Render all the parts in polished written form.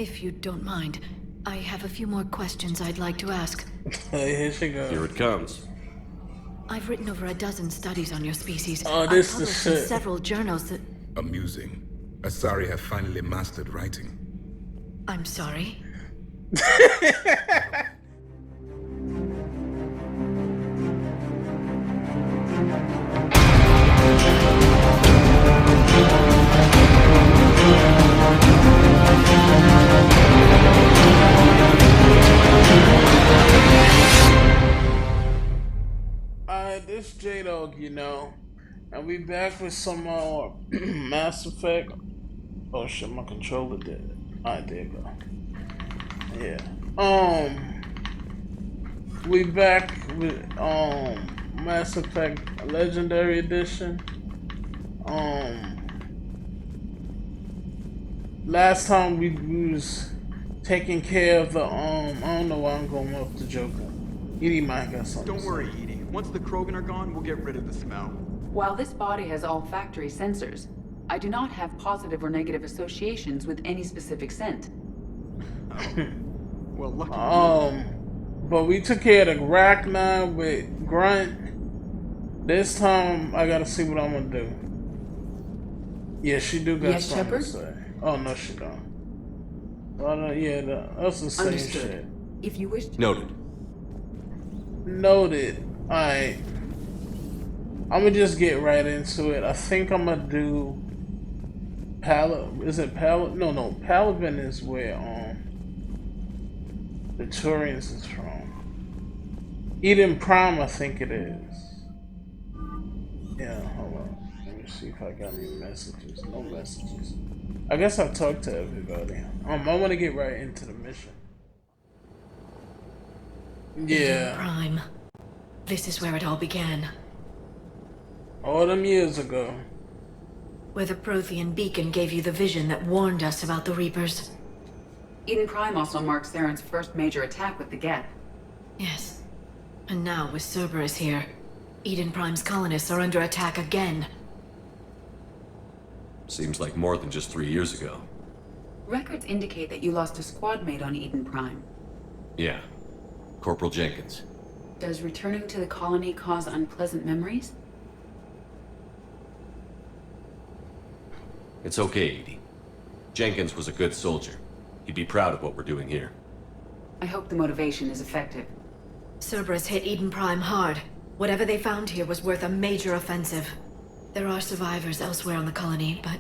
If you don't mind, I have a few more questions I'd like to ask. Here she goes. Here it comes. I've written over a dozen studies on your species. Oh, I've this the published in shit. several journals that... Amusing. Asari have finally mastered writing. I'm sorry. This J-Dog, you know, and we back with some more Mass Effect. Oh shit, my controller did it. Alright, there you go. Yeah. We back with Mass Effect Legendary Edition. Last time we was taking care of the I don't know why I'm going off the Joker. Edie might got something. Don't worry, Edie. Once the Krogan are gone, we'll get rid of the smell. While this body has olfactory sensors, I do not have positive or negative associations with any specific scent. Oh. Well, lucky. But we took care of the Rachni with Grunt. This time, I gotta see what I'm gonna do. Yeah, she do got Yes, something Shepard? to say. Oh, no, she don't. Yeah, that's the same Understood. shit. If you wish to... Noted. Noted. Alright. I'm gonna just get right into it. I think I'm gonna do Is it No, Paladin is where the Turians is from. Eden Prime, I think it is. Yeah, hold on. Let me see if I got any messages. No messages. I guess I talked to everybody. I want to get right into the mission. Yeah. Prime. This is where it all began. All them years ago. Where the Prothean beacon gave you the vision that warned us about the Reapers. Eden Prime also marks Theron's first major attack with the Geth. Yes. And now, with Cerberus here, Eden Prime's colonists are under attack again. Seems like more than just 3 years ago. Records indicate that you lost a squad mate on Eden Prime. Yeah. Corporal Jenkins. Does returning to the colony cause unpleasant memories? It's okay, Edie. Jenkins was a good soldier. He'd be proud of what we're doing here. I hope the motivation is effective. Cerberus hit Eden Prime hard. Whatever they found here was worth a major offensive. There are survivors elsewhere on the colony, but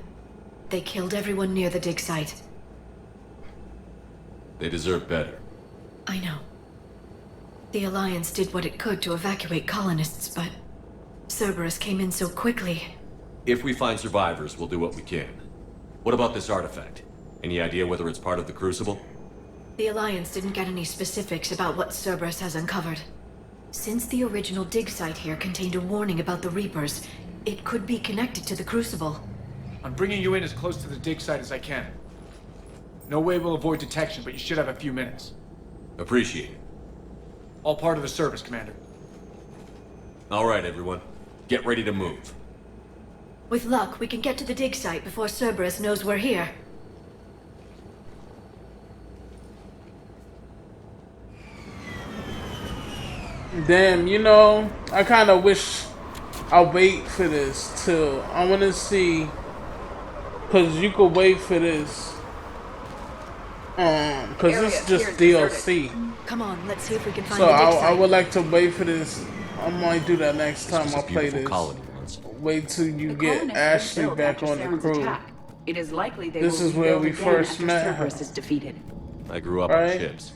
they killed everyone near the dig site. They deserve better. I know. The Alliance did what it could to evacuate colonists, but Cerberus came in so quickly. If we find survivors, we'll do what we can. What about this artifact? Any idea whether it's part of the Crucible? The Alliance didn't get any specifics about what Cerberus has uncovered. Since the original dig site here contained a warning about the Reapers, it could be connected to the Crucible. I'm bringing you in as close to the dig site as I can. No way we'll avoid detection, but you should have a few minutes. Appreciate it. All part of the service, Commander. All right, everyone. Get ready to move. With luck, we can get to the dig site before Cerberus knows we're here. Damn, you know, I kind of wish I'll wait for this till I want to see, because you could wait for this, because this is just DLC. Come on, let's see if we can find So the dig I site. would like to wait for this. I might do that next time This I was a play beautiful this. colony once. Wait till you The get colonists Ashley were killed back after on the Theron's crew. attack. It is likely they This will is where rebuild we again first after met her. Cerberus is defeated. I grew up Right. on ships.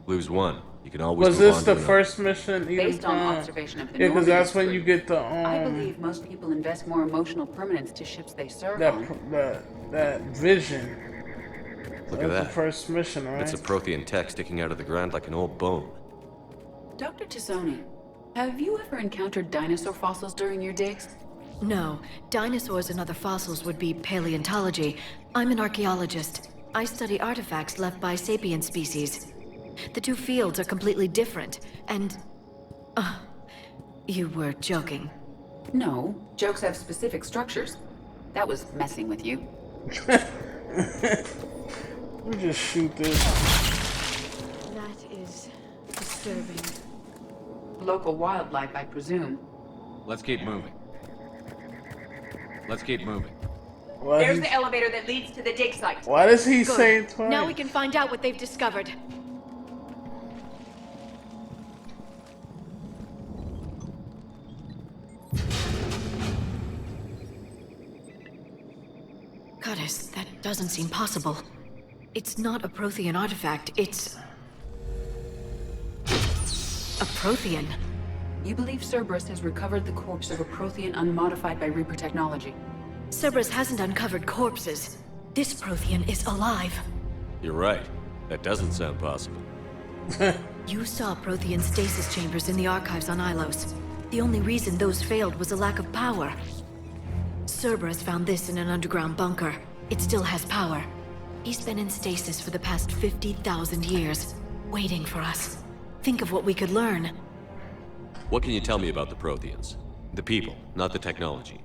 Lose one. You can always Was move this on the to another. first mission? Eden Based on Prime? observation of the Yeah, because that's Normandy's when crew, you get the I believe most people invest more emotional permanence to ships they serve that on. that vision. Look That's at the that. first mission, right? It's a Prothean tech sticking out of the ground like an old bone. Dr. Tassoni, have you ever encountered dinosaur fossils during your digs? No, dinosaurs and other fossils would be paleontology. I'm an archaeologist. I study artifacts left by sapient species. The two fields are completely different, and... you were joking. No, jokes have specific structures. That was messing with you. Let me just shoot this. That is disturbing. Local wildlife, I presume. Let's keep moving. Let's keep moving. There's the elevator that leads to the dig site. Why does he Good. say it twice? Now we can find out what they've discovered. Goddess, that doesn't seem possible. It's not a Prothean artifact, it's... a Prothean. You believe Cerberus has recovered the corpse of a Prothean unmodified by Reaper technology. Cerberus hasn't uncovered corpses. This Prothean is alive. You're right. That doesn't sound possible. You saw Prothean stasis chambers in the archives on Ilos. The only reason those failed was a lack of power. Cerberus found this in an underground bunker. It still has power. He's been in stasis for the past 50,000 years, waiting for us. Think of what we could learn. What can you tell me about the Protheans? The people, not the technology.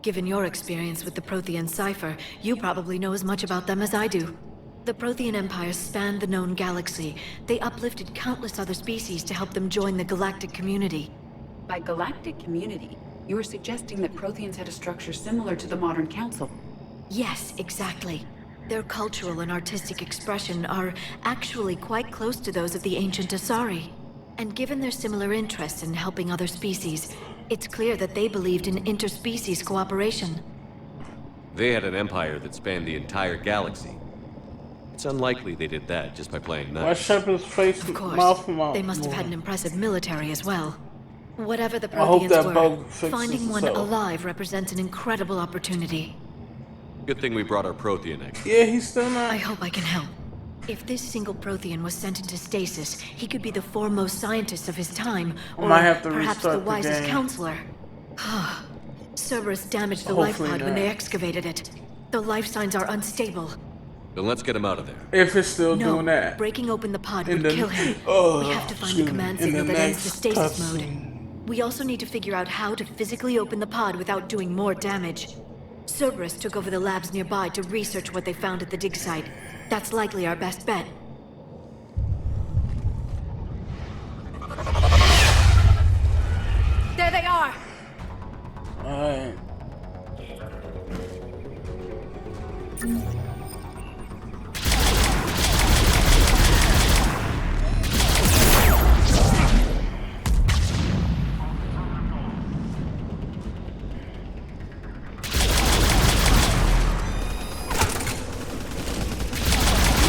Given your experience with the Prothean cipher, you probably know as much about them as I do. The Prothean Empire spanned the known galaxy. They uplifted countless other species to help them join the galactic community. By galactic community, you are suggesting that Protheans had a structure similar to the modern council. Yes, exactly. Their cultural and artistic expression are actually quite close to those of the ancient Asari. And given their similar interests in helping other species, it's clear that they believed in interspecies cooperation. They had an empire that spanned the entire galaxy. It's unlikely they did that just by playing Why nice. Shepard's face, Of course, mouth they must have had an impressive military as well. Whatever the I hope Protheans that were, bug fixes finding one itself. alive represents an incredible opportunity. Good thing we brought our Prothean expert. Yeah, he's still I not. hope I can help. If this single Prothean was sent into stasis, he could be the foremost scientist of his time, or might have to perhaps the restart the wisest game. counselor. Cerberus damaged the Hopefully life pod when not. they excavated it. The life signs are unstable. Then let's get him out of there. If it's still No, doing that. breaking open the pod In would the- kill him. Oh, We have to find excuse the me. command In the signal that ends the next stasis mode. cutscene. We also need to figure out how to physically open the pod without doing more damage. Cerberus took over the labs nearby to research what they found at the dig site. That's likely our best bet. There they are! Alright.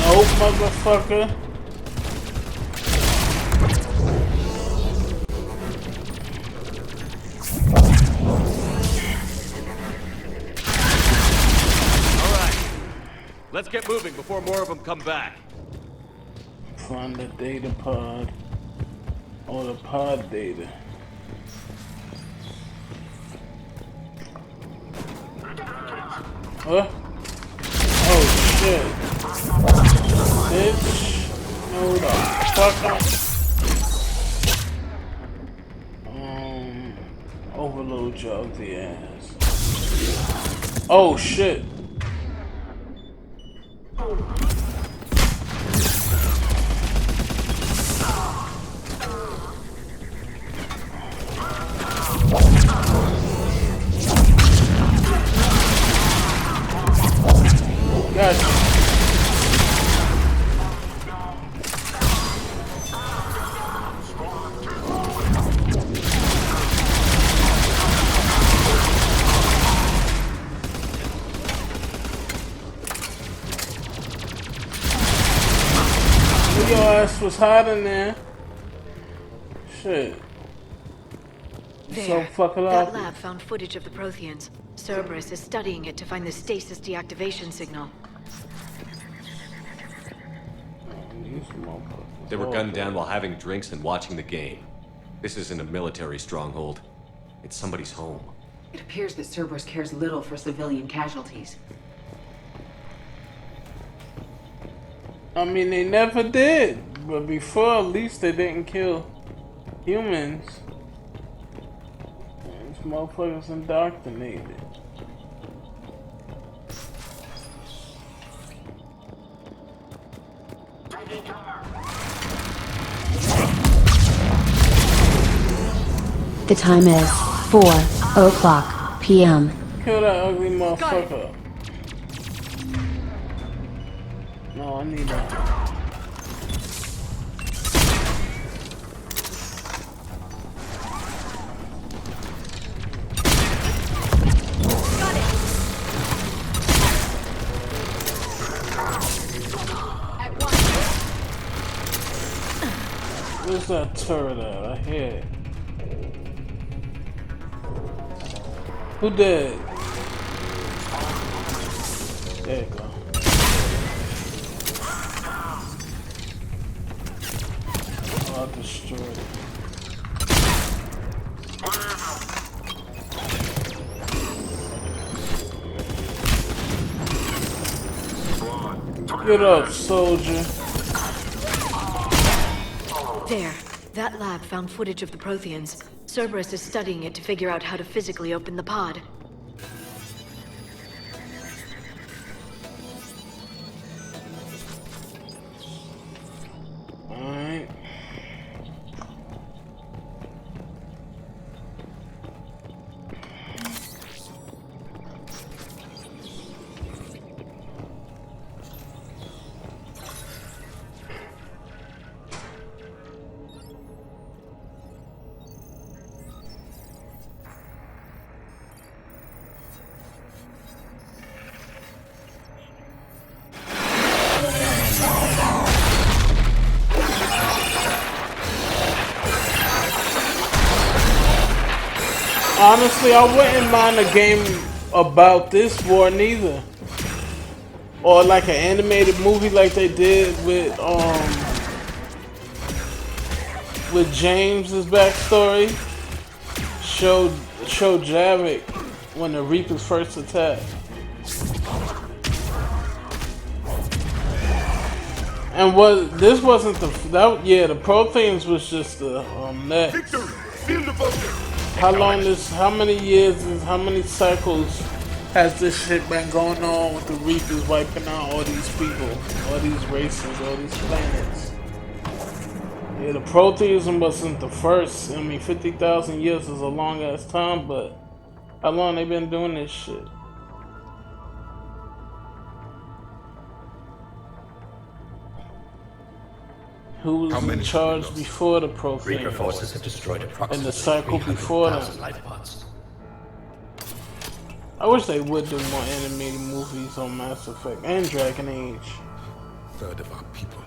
Nope, motherfucker. Let's get moving before more of them come back. Find the data pod. Or the pod data. Huh? Oh shit. Bitch. Hold the fuck up. Overload your ugly ass. Oh shit. Gotcha. Your ass was hot in there. Shit. There. So fucking That off. lab found footage of the Protheans. Cerberus is studying it to find the stasis deactivation signal. They were gunned down while having drinks and watching the game. This isn't a military stronghold. It's somebody's home. It appears that Cerberus cares little for civilian casualties. I mean, they never did. But before, at least they didn't kill humans. These motherfuckers indoctrinated. The time is 4:00 p.m. Kill that ugly motherfucker. No, I need that. Where's that turret at? I hear it. Who did? There you go. Oh, I destroyed it. Get up, soldier. There. That lab found footage of the Protheans. Cerberus is studying it to figure out how to physically open the pod. Alright. Honestly, I wouldn't mind a game about this war neither. Or like an animated movie like they did with James's backstory. Showed Javik when the Reapers first attacked. And this wasn't the the Protheans was just the next. How many years how many cycles has this shit been going on with the Reapers wiping out all these people, all these races, all these planets? Yeah, the Protheism wasn't the first. I mean, 50,000 years is a long ass time, but how long they been doing this shit? Who was in charge before the Protheans? Reaper forces have destroyed approximately and the cycle before that. life pods. I wish they would do more animated movies on Mass Effect and Dragon Age. Third of our people.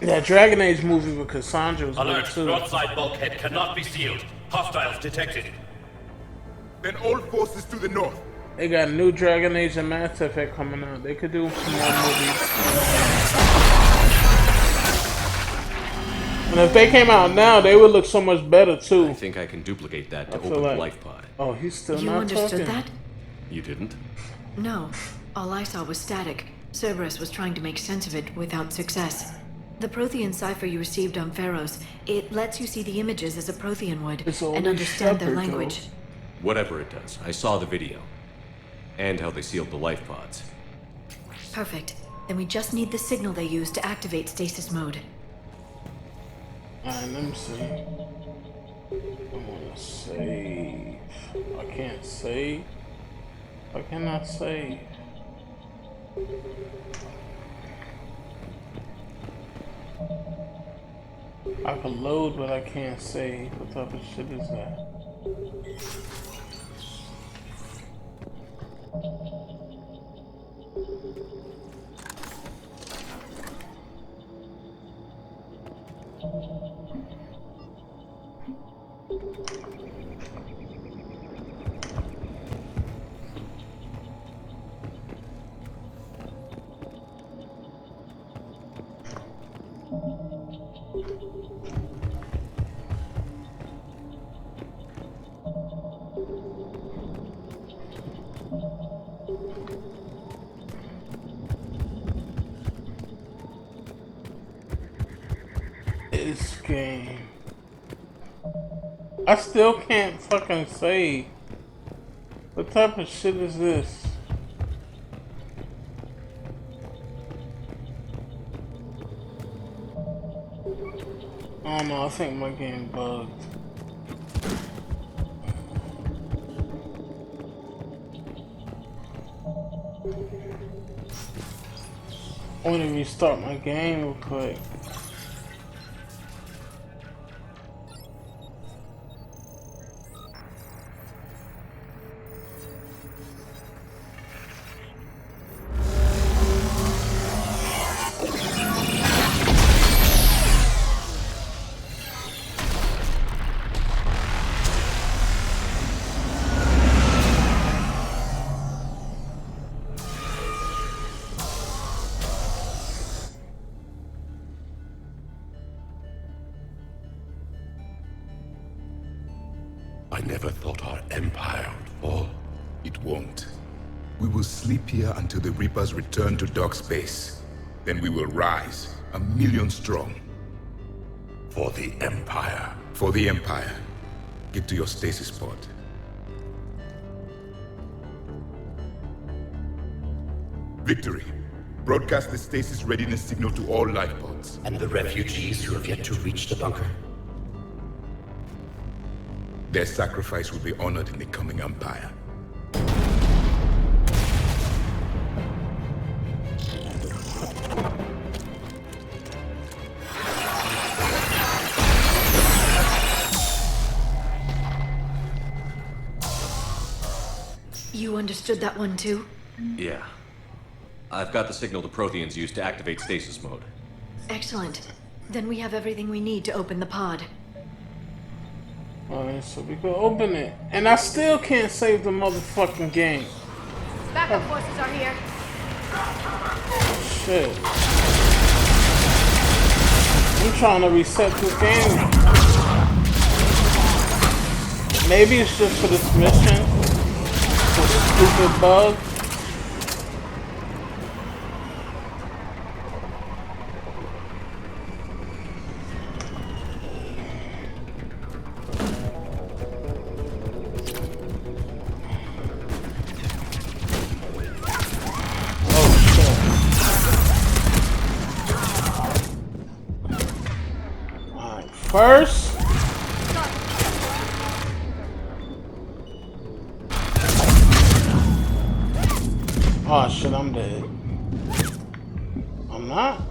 That Dragon Age movie with Cassandra was Alert! good too. Broadside bulkhead cannot be sealed. Hostiles detected. Then all forces to the north. They got new Dragon Age and Mass Effect coming out. They could do some more movies. And if they came out now, they would look so much better too. I think I can duplicate that to I feel open the like- life pod. Oh, he's still You not understood talking. that? You didn't? No. All I saw was static. Cerberus was trying to make sense of it without success. The Prothean cipher you received on Pharos, it lets you see the images as a Prothean would It's all and these understand their shepherds, language. Whatever it does, I saw the video. And how they sealed the life pods. Perfect. Then we just need the signal they used to activate stasis mode. Alright, let me see. I wanna save. I can't save. I cannot save. I can load, but I can't save. What type of shit is that? This game. I still can't fucking save. What type of shit is this? I don't know, I think my game bugged. I want to restart my game real quick. I never thought our empire would fall. It won't. We will sleep here until the Reapers return to dark space. Then we will rise, 1,000,000 strong. For the Empire. For the Empire. Get to your stasis pod. Victory. Broadcast the stasis readiness signal to all life pods. And the refugees who have yet to reach the bunker? Their sacrifice will be honored in the coming Empire. You understood that one too? Yeah. I've got the signal the Protheans use to activate stasis mode. Excellent. Then we have everything we need to open the pod. Alright, so we go open it. And I still can't save the motherfucking game. Backup forces are here. Shit. I'm trying to reset this game. Maybe it's just for this mission. For the stupid bug. First, oh shit, I'm dead. I'm not.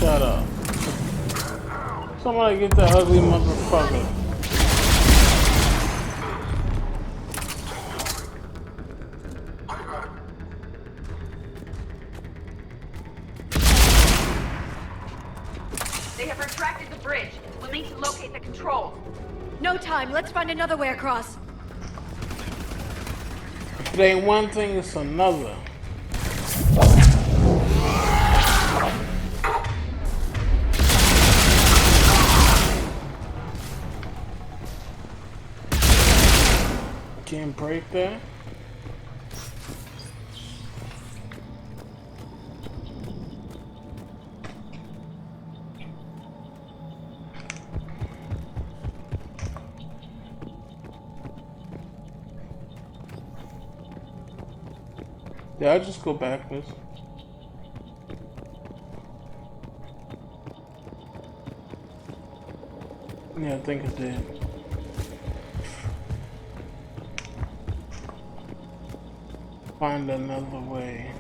Shut up. Somebody get that ugly motherfucker. They have retracted the bridge. We'll need to locate the controls. No time. Let's find another way across. If it ain't one thing, it's another. Can't break that. Yeah, I'll just go backwards. Yeah, I think it did. Find another way.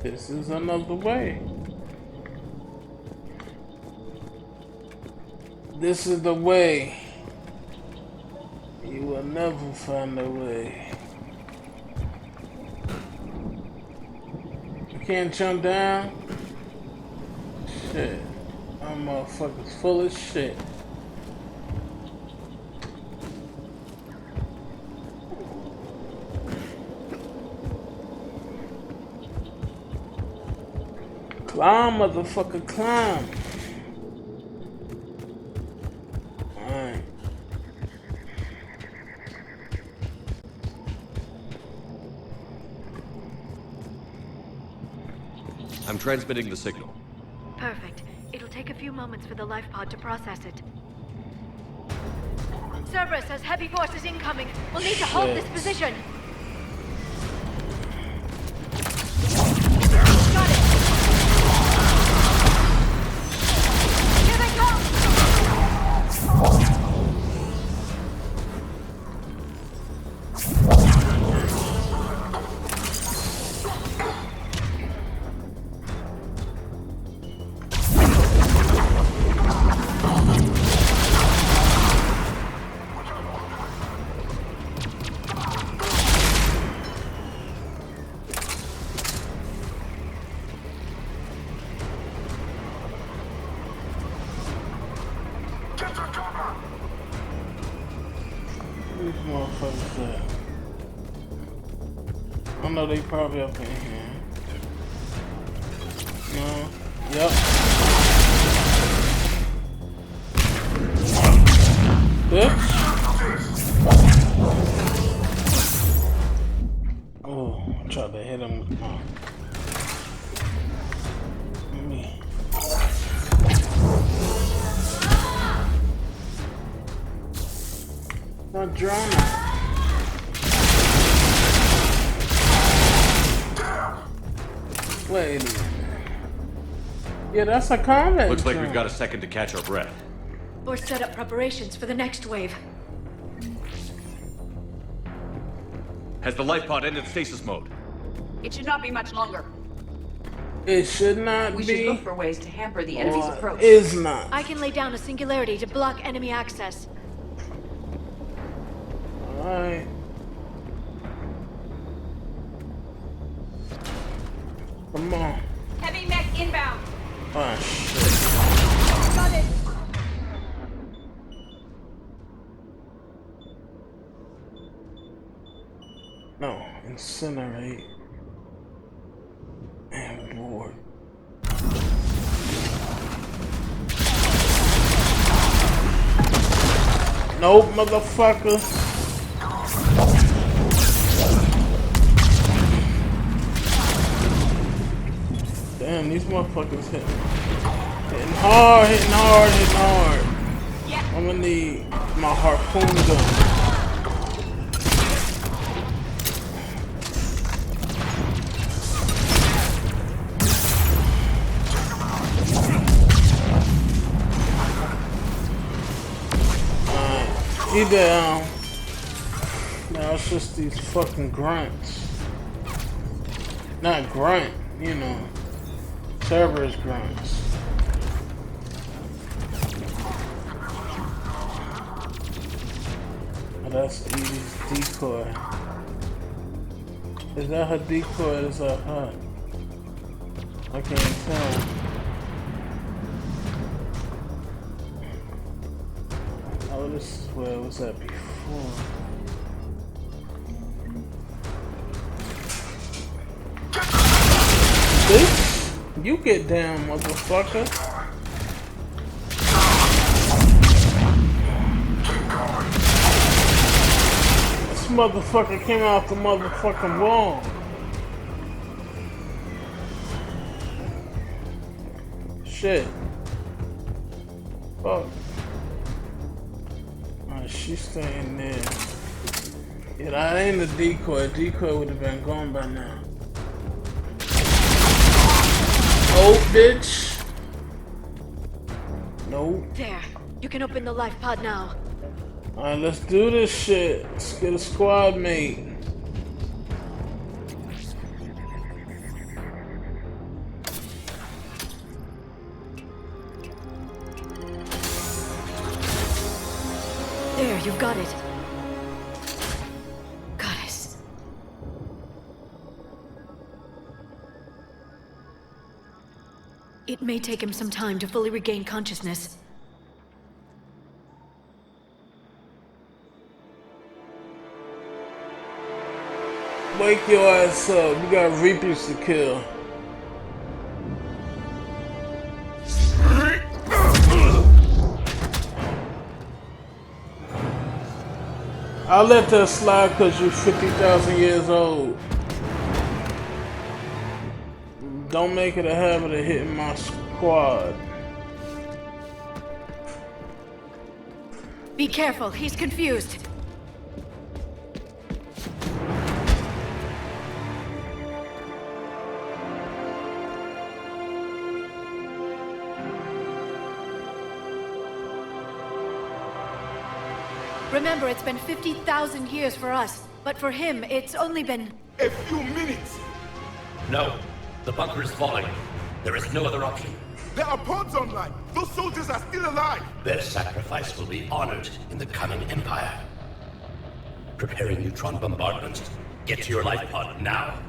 This is another way. This is the way. You will never find a way. You can't jump down? Shit. I'm motherfuckers full of shit. Climb, motherfucker, climb. I'm transmitting the signal. Perfect. It'll take a few moments for the life pod to process it. Cerberus has heavy forces incoming. We'll need to hold this position. Got it. Here they come. These motherfuckers there. I know they probably up in here. No. Yep. Bitch. Oh, I tried to hit him with my... Me. Not drowning. Wait a minute. Yeah, that's a combat. Looks like we've got a second to catch our breath. Or set up preparations for the next wave. Has the life pod ended stasis mode? It should not be much longer. It should not We be. should look for ways to hamper the enemy's Or approach. is not. I can lay down a singularity to block enemy access. Alright. Come on. Heavy mech inbound. Ah, shit. Got it. No, incinerate. And board. Nope, motherfucker. Damn, these motherfuckers hitting hard, hitting hard, hitting hard. Yeah. I'm gonna need my harpoon gun. Either now it's just these fucking grunts. Not grunt, you know. Cerberus grunts. Oh, that's Edie's decoy. Is that her decoy or is that her? I can't tell. Oh, this is where it was at before. Bitch, you get down, motherfucker. This motherfucker came out the motherfucking wall. Shit. Fuck. She's staying there. Yeah, that ain't a decoy. A decoy would have been gone by now. Oh, bitch. Nope. There. You can open the life pod now. Alright, let's do this shit. Let's get a squad mate. There, you've got it. Goddess. It may take him some time to fully regain consciousness. Wake your ass up. We got Reapers to kill. I'll let that slide because you're 50,000 years old. don't make it a habit of hitting my squad. Be careful, he's confused. Remember, it's been 50,000 years for us, but for him, it's only been... A few minutes! No. The bunker is falling. There is no other option. There are pods online! Those soldiers are still alive! Their sacrifice will be honored in the coming Empire. Preparing neutron bombardments. Get to your life pod now.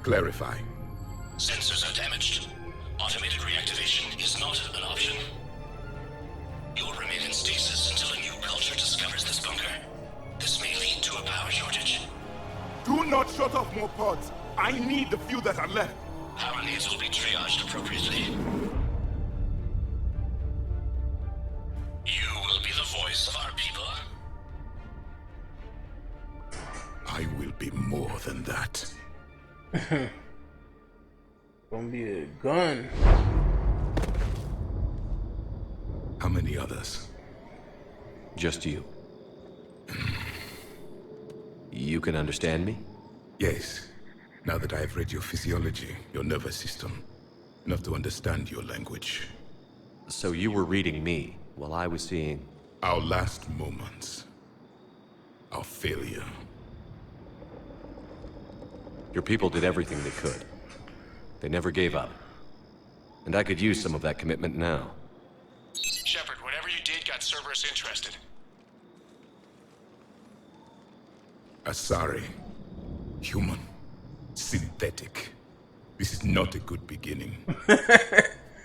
Clarify. Sensors are damaged. Automated reactivation is not an option. You'll remain in stasis until a new culture discovers this bunker. This may lead to a power shortage. Do not shut off more pods. I need the few that are left. Power needs will be triaged appropriately. You will be the voice of our people. I will be more than that. Gonna be a gun. How many others? Just you. You can understand me? Yes. Now that I have read your physiology, your nervous system, enough to understand your language. So you were reading me while I was seeing... Our last moments. Our failure. Your people did everything they could. They never gave up. And I could use some of that commitment now. Shepard, whatever you did got Cerberus interested. Asari. Human. Synthetic. This is not a good beginning.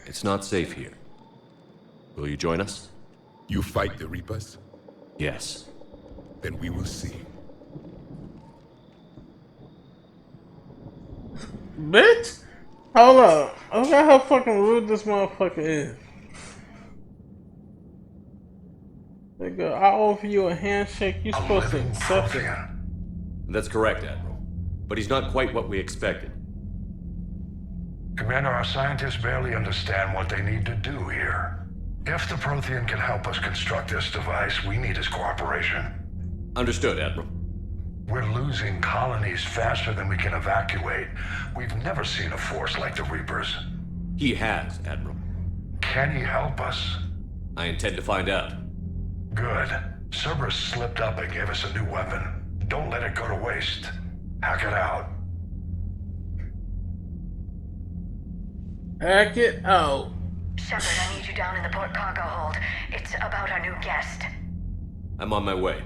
It's not safe here. Will you join us? You fight the Reapers? Yes. Then we will see. Bitch! Hold up. Look at how fucking rude this motherfucker is. Nigga, I offer you a handshake, you're supposed to accept it. That's correct, Admiral. But he's not quite what we expected. Commander, our scientists barely understand what they need to do here. If the Prothean can help us construct this device, we need his cooperation. Understood, Admiral. We're losing colonies faster than we can evacuate. We've never seen a force like the Reapers. He has, Admiral. Can he help us? I intend to find out. Good. Cerberus slipped up and gave us a new weapon. Don't let it go to waste. Hack it out. Hack it out. Shepard, I need you down in the port cargo hold. It's about our new guest. I'm on my way.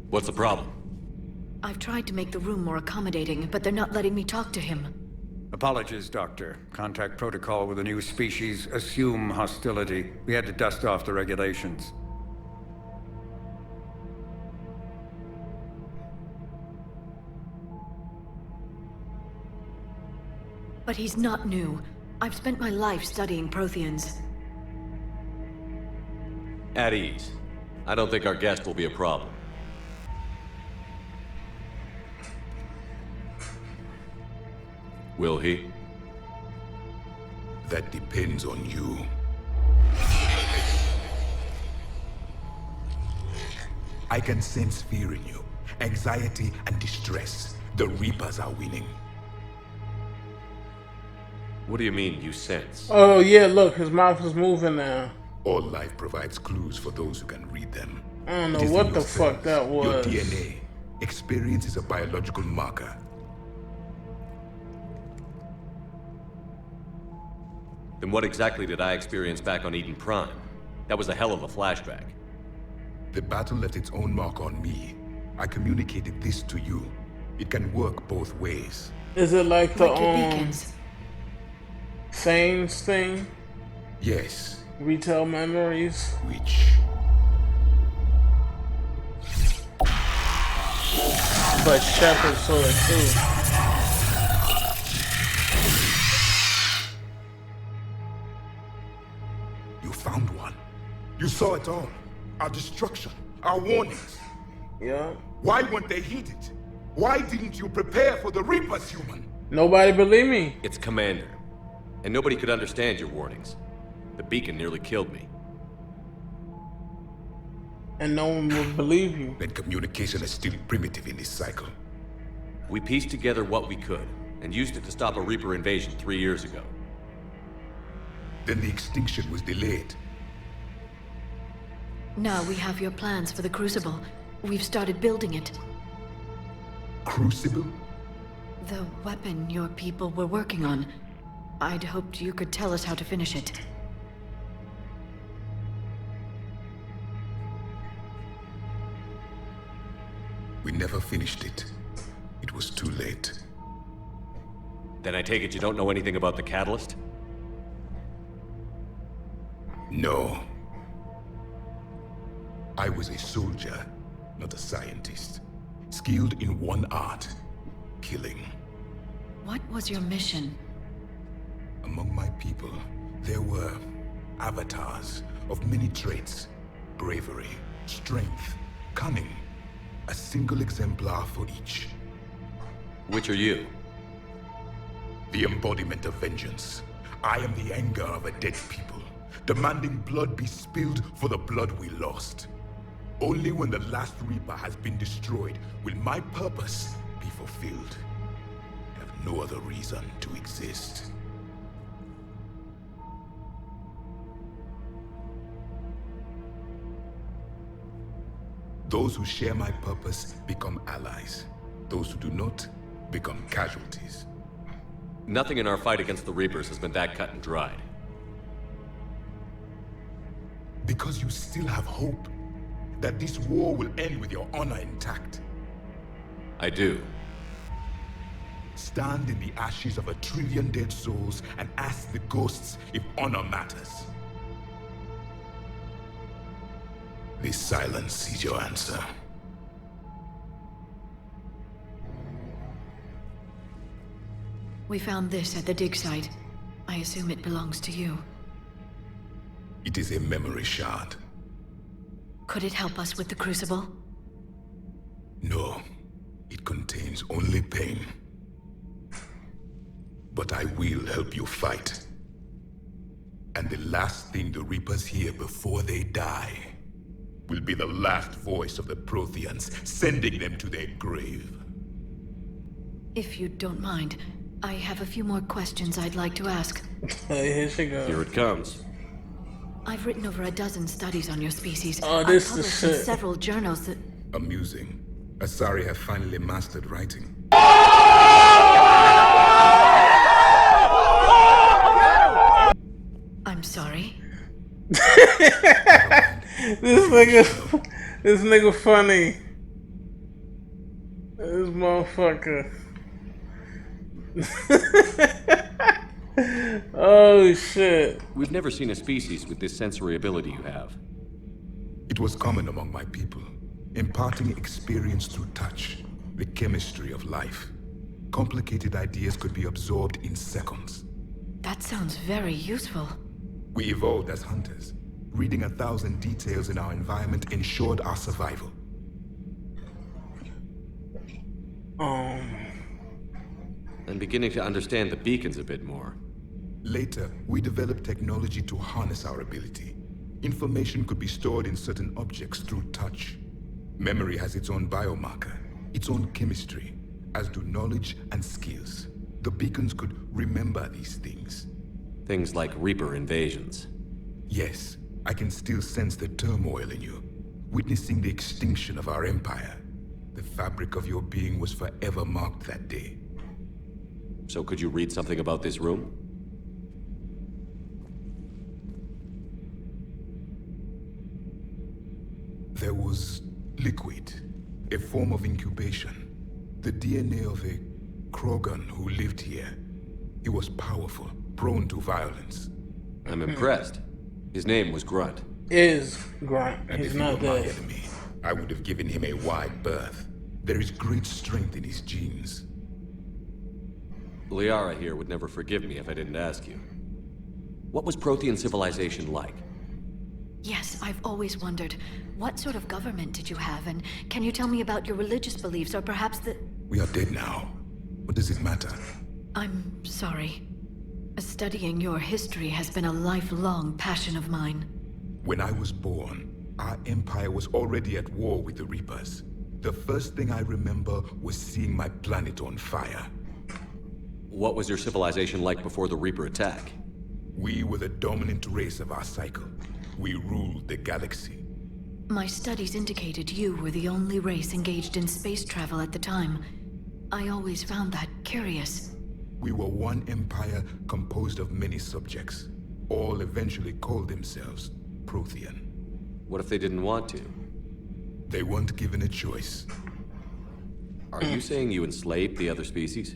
What's the problem? I've tried to make the room more accommodating, but they're not letting me talk to him. Apologies, Doctor. Contact protocol with a new species. Assume hostility. We had to dust off the regulations. But he's not new. I've spent my life studying Protheans. At ease. I don't think our guest will be a problem. Will he? That depends on you. I can sense fear in you, anxiety and distress. The Reapers are winning. What do you mean, you sense? Oh yeah, look, his mouth is moving now. All life provides clues for those who can read them. I don't It know is what in the your fuck that cells, was. Your DNA. Experience is a biological marker. Then what exactly did I experience back on Eden Prime? That was a hell of a flashback. The battle left its own mark on me. I communicated this to you. It can work both ways. Is it like the Like your beacons. Saints thing? Yes. Retail memories? Which? But Shepard saw it too. You found one. You saw it all. Our destruction, our warnings. Yeah. Why weren't they heeded? Why didn't you prepare for the Reapers, human? Nobody believe me. It's Commander. And nobody could understand your warnings. The beacon nearly killed me. And no one will believe you. Then communication is still primitive in this cycle. We pieced together what we could, and used it to stop a Reaper invasion 3 years ago. Then the extinction was delayed. Now we have your plans for the Crucible. We've started building it. Crucible? The weapon your people were working on. I'd hoped you could tell us how to finish it. We never finished it. It was too late. Then I take it you don't know anything about the catalyst? No. I was a soldier, not a scientist. Skilled in one art, killing. What was your mission? Among my people, there were avatars of many traits. Bravery, strength, cunning. A single exemplar for each. Which are you? The embodiment of vengeance. I am the anger of a dead people, demanding blood be spilled for the blood we lost. Only when the last Reaper has been destroyed will my purpose be fulfilled. I have no other reason to exist. Those who share my purpose become allies. Those who do not become casualties. Nothing in our fight against the Reapers has been that cut and dried. Because you still have hope that this war will end with your honor intact. I do. Stand in the ashes of 1 trillion dead souls and ask the ghosts if honor matters. This silence is your answer. We found this at the dig site. I assume it belongs to you. It is a memory shard. Could it help us with the Crucible? No, it contains only pain. But I will help you fight. And the last thing the Reapers hear before they die will be the last voice of the Protheans, sending them to their grave. If you don't mind, I have a few more questions I'd like to ask. Here she goes. Here it comes. I've written over a dozen studies on your species. Oh, this I've is published in shit. several journals that... Amusing. Asari have finally mastered writing. I'm sorry. This nigga funny. This motherfucker. Oh shit. We've never seen a species with this sensory ability you have. It was common among my people, imparting experience through touch, the chemistry of life. Complicated ideas could be absorbed in seconds. That sounds very useful. We evolved as hunters. Reading 1,000 details in our environment ensured our survival. I'm beginning to understand the beacons a bit more. Later, we developed technology to harness our ability. Information could be stored in certain objects through touch. Memory has its own biomarker, its own chemistry, as do knowledge and skills. The beacons could remember these things. Things like Reaper invasions. Yes, I can still sense the turmoil in you, witnessing the extinction of our empire. The fabric of your being was forever marked that day. So could you read something about this room? There was liquid, a form of incubation. The DNA of a Krogan who lived here. He was powerful, prone to violence. I'm impressed. His name was Grunt. Is Grunt. And He's if he not were my dead. enemy, I would have given him a wide berth. There is great strength in his genes. Liara here would never forgive me if I didn't ask you. What was Prothean civilization like? Yes, I've always wondered, what sort of government did you have, and can you tell me about your religious beliefs, or perhaps the... We are dead now. What does it matter? I'm sorry. Studying your history has been a lifelong passion of mine. When I was born, our empire was already at war with the Reapers. The first thing I remember was seeing my planet on fire. What was your civilization like before the Reaper attack? We were the dominant race of our cycle. We ruled the galaxy. My studies indicated you were the only race engaged in space travel at the time. I always found that curious. We were one empire composed of many subjects. All eventually called themselves Prothean. What if they didn't want to? They weren't given a choice. Are you saying you enslaved the other species?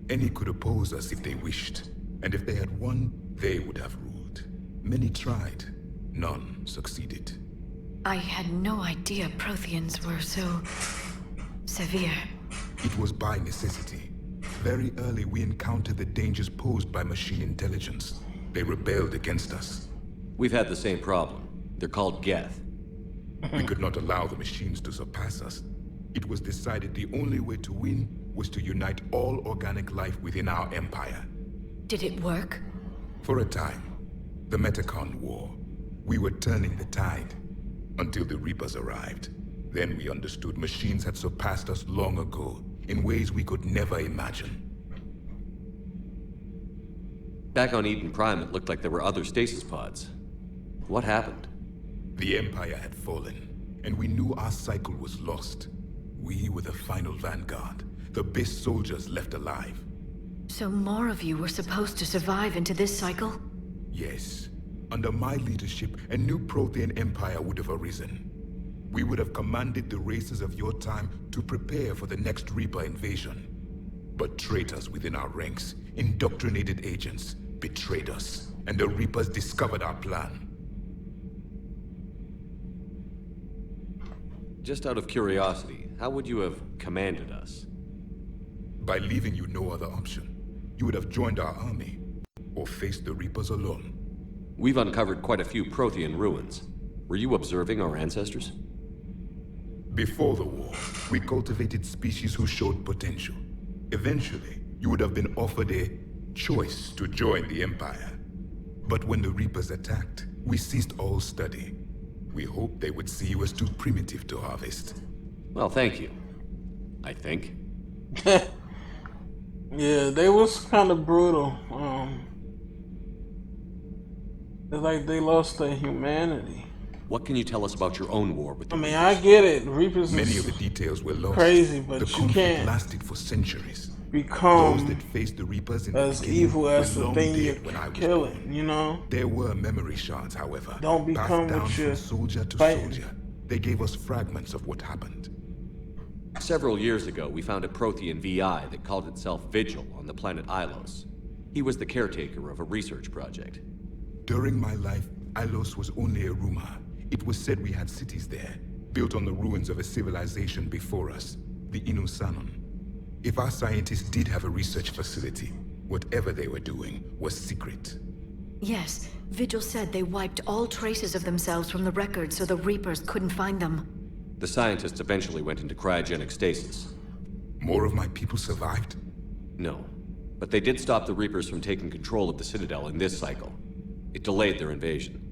Any could oppose us if they wished. And if they had won, they would have ruled. Many tried. None succeeded. I had no idea Protheans were so... severe. It was by necessity. Very early we encountered the dangers posed by machine intelligence. They rebelled against us. We've had the same problem. They're called Geth. We could not allow the machines to surpass us. It was decided the only way to win was to unite all organic life within our empire. Did it work? For a time. The Metacon War. We were turning the tide. Until the Reapers arrived. Then we understood machines had surpassed us long ago, in ways we could never imagine. Back on Eden Prime, it looked like there were other stasis pods. What happened? The Empire had fallen, and we knew our cycle was lost. We were the final vanguard, the best soldiers left alive. So more of you were supposed to survive into this cycle? Yes. Under my leadership, a new Prothean empire would have arisen. We would have commanded the races of your time to prepare for the next Reaper invasion. But traitors within our ranks, indoctrinated agents, betrayed us, and the Reapers discovered our plan. Just out of curiosity, how would you have commanded us? By leaving you no other option. You would have joined our army, or faced the Reapers alone. We've uncovered quite a few Prothean ruins. Were you observing our ancestors? Before the war, we cultivated species who showed potential. Eventually, you would have been offered a choice to join the Empire. But when the Reapers attacked, we ceased all study. We hoped they would see you as too primitive to harvest. Well, thank you. I think. Yeah, they was kind of brutal. It's like they lost their humanity. What can you tell us about your own war with the Reapers? Reapers? I get it. Reapers Many of the details were lost. Crazy, but the you conflict can't lasted for centuries. become Those that faced the Reapers in the as beginning evil as were the long thing dead you're when I was killing, born. you know? There were memory shards, however. Don't become passed down what you're from soldier to fighting. soldier. They gave us fragments of what happened. Several years ago, we found a Prothean VI that called itself Vigil on the planet Ilos. He was the caretaker of a research project. During my life, Ilos was only a rumor. It was said we had cities there, built on the ruins of a civilization before us, the Inusanon. If our scientists did have a research facility, whatever they were doing was secret. Yes, Vigil said they wiped all traces of themselves from the records so the Reapers couldn't find them. The scientists eventually went into cryogenic stasis. More of my people survived? No, but they did stop the Reapers from taking control of the Citadel in this cycle. It delayed their invasion.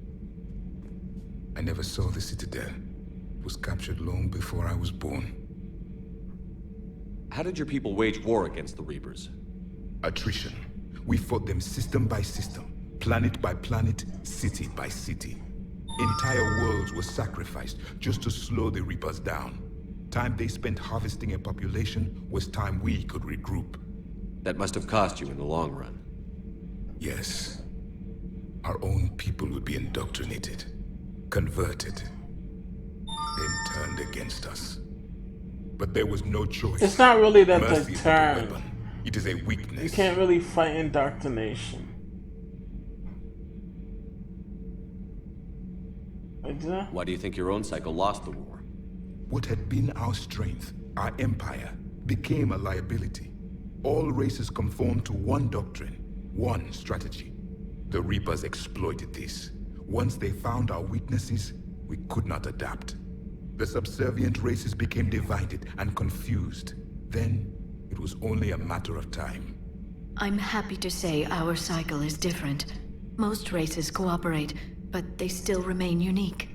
I never saw the Citadel. It was captured long before I was born. How did your people wage war against the Reapers? Attrition. We fought them system by system, planet by planet, city by city. Entire worlds were sacrificed just to slow the Reapers down. Time they spent harvesting a population was time we could regroup. That must have cost you in the long run. Yes. Our own people would be indoctrinated, converted, then turned against us. But there was no choice. It's not really that Mercy they is turn. not a weapon. It is a weakness. You can't really fight indoctrination. Why do you think your own cycle lost the war? What had been our strength, our empire, became a liability. All races conformed to one doctrine, one strategy. The Reapers exploited this. Once they found our weaknesses, we could not adapt. The subservient races became divided and confused. Then, it was only a matter of time. I'm happy to say our cycle is different. Most races cooperate, but they still remain unique.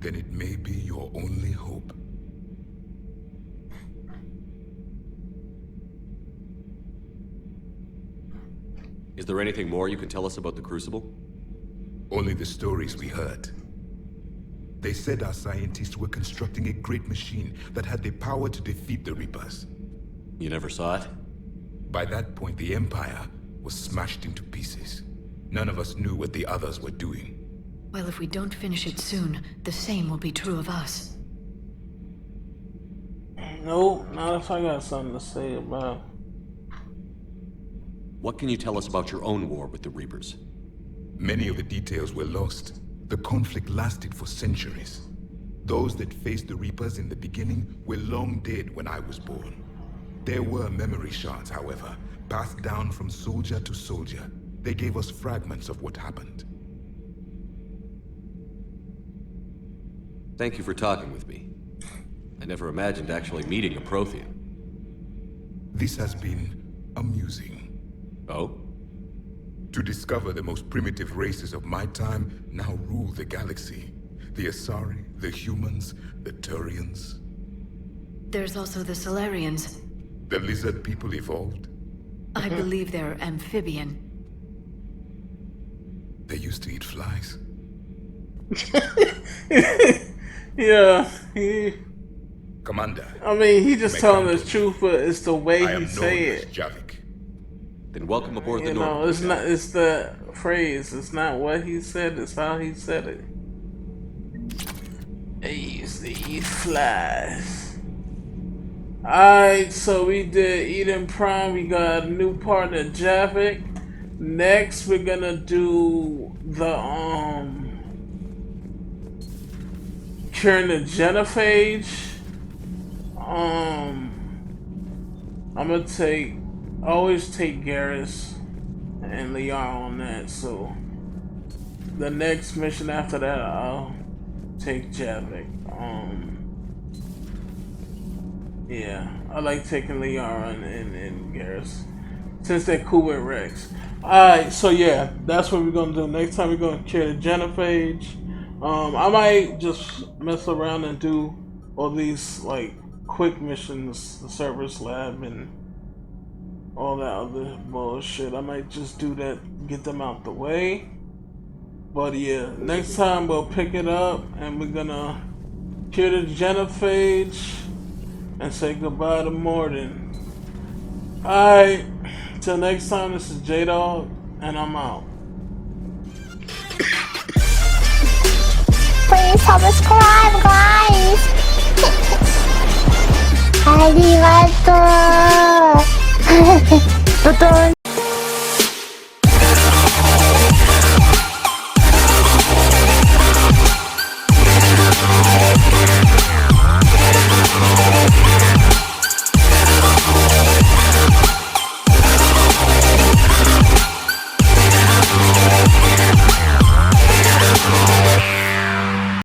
Then it may be your only hope. Is there anything more you can tell us about the Crucible? Only the stories we heard. They said our scientists were constructing a great machine that had the power to defeat the Reapers. You never saw it? By that point, the Empire was smashed into pieces. None of us knew what the others were doing. Well, if we don't finish it soon, the same will be true of us. No, not if I got something to say about. What can you tell us about your own war with the Reapers? Many of the details were lost. The conflict lasted for centuries. Those that faced the Reapers in the beginning were long dead when I was born. There were memory shards, however, passed down from soldier to soldier. They gave us fragments of what happened. Thank you for talking with me. I never imagined actually meeting a Prothean. This has been amusing. Oh? To discover the most primitive races of my time now rule the galaxy. The Asari, the humans, the Turians. There's also the Solarians. The lizard people evolved. I believe they're amphibian. They used to eat flies. Yeah, Commander. I mean, he just telling the truth, but it's the way he say it. Javik. Then welcome aboard the You know, Normandy. it's not. It's the phrase. It's not what he said. It's how he said it. They used to eat flies. Alright, so we did Eden Prime. We got a new partner, Javik. Next, we're gonna do the curing the genophage. I'm gonna always take Garrus and Liara on that. So the next mission after that, I'll take Javik. Yeah, I like taking Liara and Garrus since they're cool with Rex. Alright, so yeah, that's what we're gonna do. Next time we're gonna cure the genophage. I might just mess around and do all these like quick missions, the Cerberus Lab and all that other bullshit. I might just do that, get them out the way. But yeah, next time we'll pick it up and we're gonna cure the genophage and say goodbye to Mordin. Alright, till next time, this is J-Dog, and I'm out. Please subscribe, guys. ありがとう。